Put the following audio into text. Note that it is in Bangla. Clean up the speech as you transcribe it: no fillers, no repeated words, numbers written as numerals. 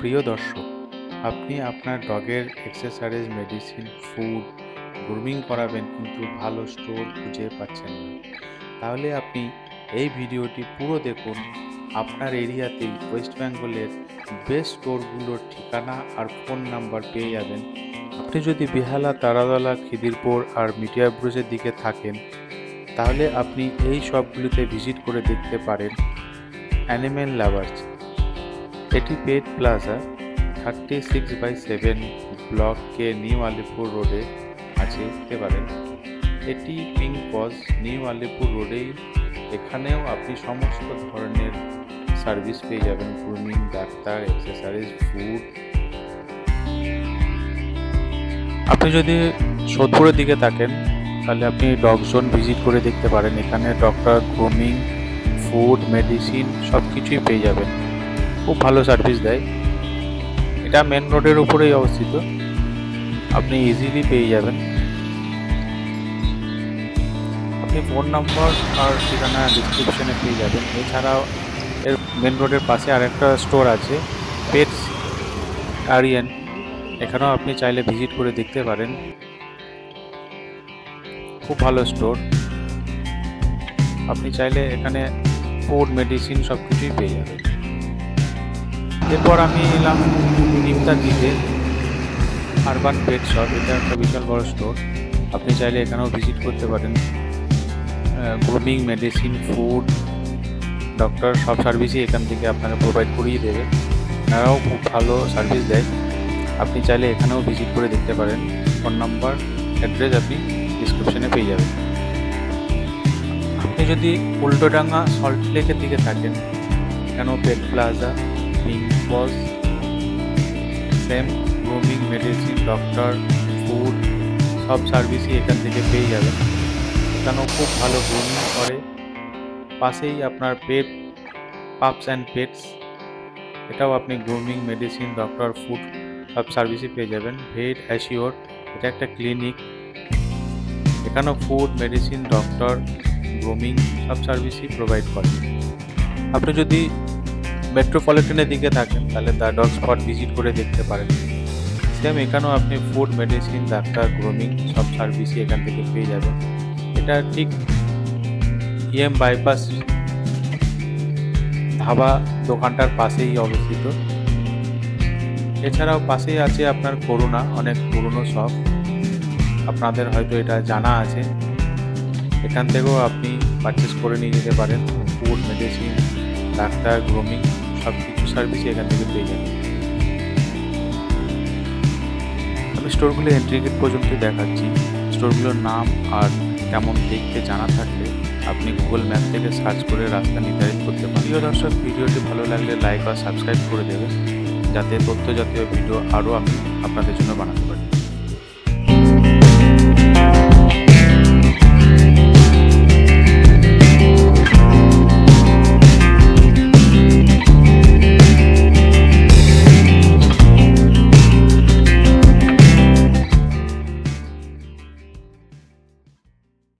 প্রিয় দর্শক, আপনি আপনার ডগের অ্যাক্সেসরিজ, মেডিসিন, ফুড, গ্রুমিং করাবেন কিন্তু ভালো স্টোর খুঁজে পাচ্ছেন না। তাহলে আপনি এই ভিডিওটি পুরো দেখুন। আপনার এরিয়াতেই ওয়েস্ট বেঙ্গলের বেস্ট স্টোরগুলোর ঠিকানা আর ফোন নাম্বার পেয়ে যাবেন। আপনি যদি বেহালা, তারাতলা, খিদিরপুর আর মিডিয়া ব্রুজের দিকে থাকেন, তাহলে আপনি এই সবগুলিতে ভিজিট করে দেখতে পারেন অ্যানিম্যাল লাভার্স। এটি পেট প্লাজা 36/7 ব্লক কে নিউ আলিপুর রোডে আছে, দেখতে পারেন। এটি পিঙ্ক পজ নিউ আলিপুর রোডেই। এখানেও আপনি সমস্ত ধরনের সার্ভিস পেয়ে যাবেন, গ্রুমিং, ডাক্তার, অ্যাক্সেসরিজ, ফুড। আপনি যদি সোদপুরের দিকে থাকেন, তাহলে আপনি ডগ জোন ভিজিট করে দেখতে পারেন। এখানে ডক্টর, গ্রুমিং, ফুড, মেডিসিন সব কিছুই পেয়ে যাবেন। খুব ভালো সার্ভিস দেয়। এটা মেন রোডের উপরেই অবস্থিত, আপনি ইজিলি পেয়ে যাবেন। আপনি ফোন নম্বর আর ঠিকানা ডিসক্রিপশনে পেয়ে যাবেন। এছাড়াও এর মেন রোডের পাশে আরেকটা স্টোর আছে, পেটস আরিয়ান। এখানেও আপনি চাইলে ভিজিট করে দেখতে পারেন। খুব ভালো স্টোর। আপনি চাইলে এখানে ফুড, মেডিসিন সব কিছুই পেয়ে যাবেন। এরপর আমি এলাম নিমতাদিতে আরবান পেট শপ। এটা একটা বিশাল বড় স্টোর। আপনি চাইলে এখানেও ভিজিট করতে পারেন। গ্রুমিং, মেডিসিন, ফুড, ডক্টর সব সার্ভিসই এখান থেকে আপনাকে প্রোভাইড করিয়ে দেবে। এনারাও খুব ভালো সার্ভিস দেয়। আপনি চাইলে এখানেও ভিজিট করে দেখতে পারেন। ফোন নাম্বার, অ্যাড্রেস আপনি ডিসক্রিপশনে পেয়ে যাবেন। আপনি যদি উল্টোডাঙ্গা, সল্ট লেকের দিকে থাকেন, এখানেও pet plaza, pink paws, same grooming, medicine, doctor, food সব সার্ভিসই এখান থেকে পেয়ে যাবেন। এখানেও খুব ভালো গ্রুমিং করে। পাশেই আপনার পেট পাপস অ্যান্ড পেটস, এটাও আপনি গ্রুমিং, মেডিসিন, ডক্টর, ফুড সব সার্ভিসই পেয়ে যাবেন। ভেট অ্যাসিওর, এটা একটা ক্লিনিক। এখানেও ফুড, মেডিসিন, ডক্টর, গ্রুমিং সব সার্ভিসই প্রোভাইড করে। আপনি যদি মেট্রোপলিটনের দিকে থাকেন, তাহলে দ্য ডগ স্পট ভিজিট করে দেখতে পারেন। সেম এখানেও আপনি ফুড, মেডিসিন, ডাক্তার, গ্রুমিং সব সার্ভিসই এখান থেকে পেয়ে যাবেন। এটা ঠিক বাইপাস ধাবা দোকানটার পাশেই অবস্থিত। এছাড়াও পাশেই আছে আপনার করুণা, অনেক পুরনো শপ। আপনাদের হয়তো এটা জানা আছে। এখান থেকেও আপনি পারচেস করে নিয়ে যেতে পারেন। ফুড, মেডিসিন, ডাক্তার, গ্রুমিং সব কিছু সার্ভিসই এখান থেকে পেয়ে যাবেন। আমি স্টোরগুলো এন্ট্রি গেট পর্যন্ত দেখাচ্ছি। স্টোরগুলোর নাম আর কেমন দেখতে জানা থাকলে আপনি গুগল ম্যাপ থেকে সার্চ করে রাস্তা নির্ধারিত করতে পারেন। প্রিয় দর্শক, ভিডিওটি ভালো লাগলে লাইক আর সাবস্ক্রাইব করে দেবেন, যাতে তথ্য জাতীয় ভিডিও আরও আমি আপনাদের জন্য বানাতে পারি।